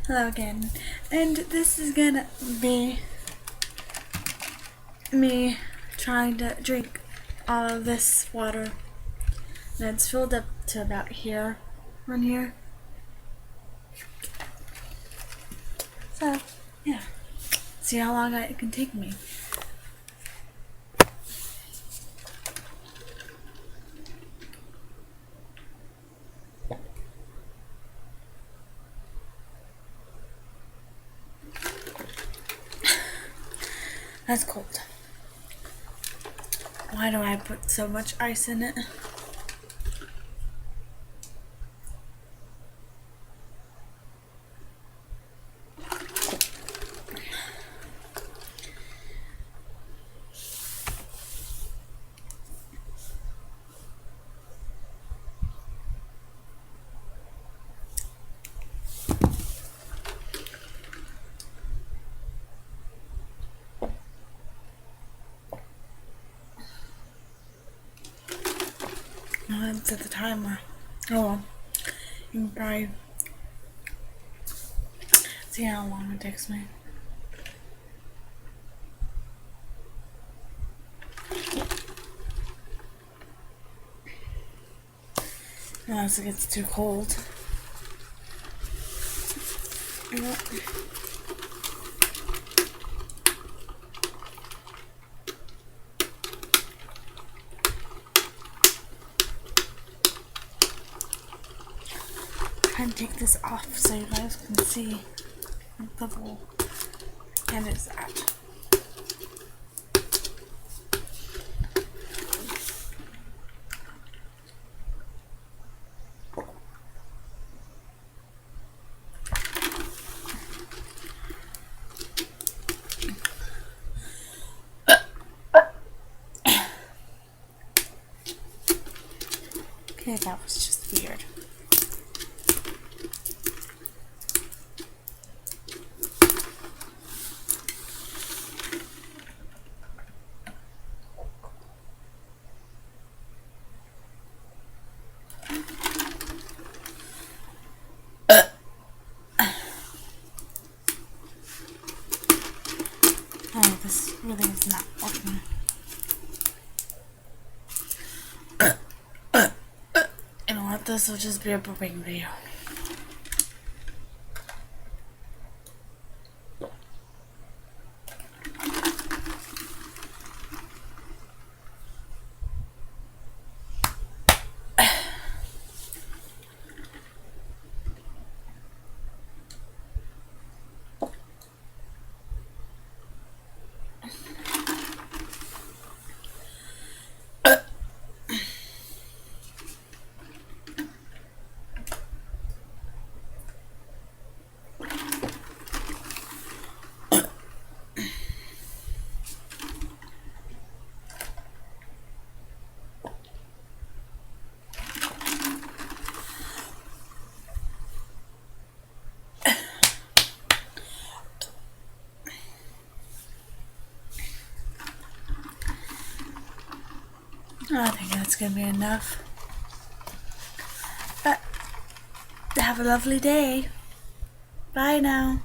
Hello again, and this is gonna be me trying to drink all of this water, and it's filled up to about here, on here. So, yeah, see how long it can take me. That's cold. Why do I put so much ice in it? No, it's at the timer. Oh well, you can probably see how long it takes me. Unless it gets too cold. Yep. Try and take this off so you guys can see what level it is at. Okay, that was just weird. Oh, this really is not working. You know what? This will just be a boring video. I think that's gonna be enough. But have a lovely day. Bye now.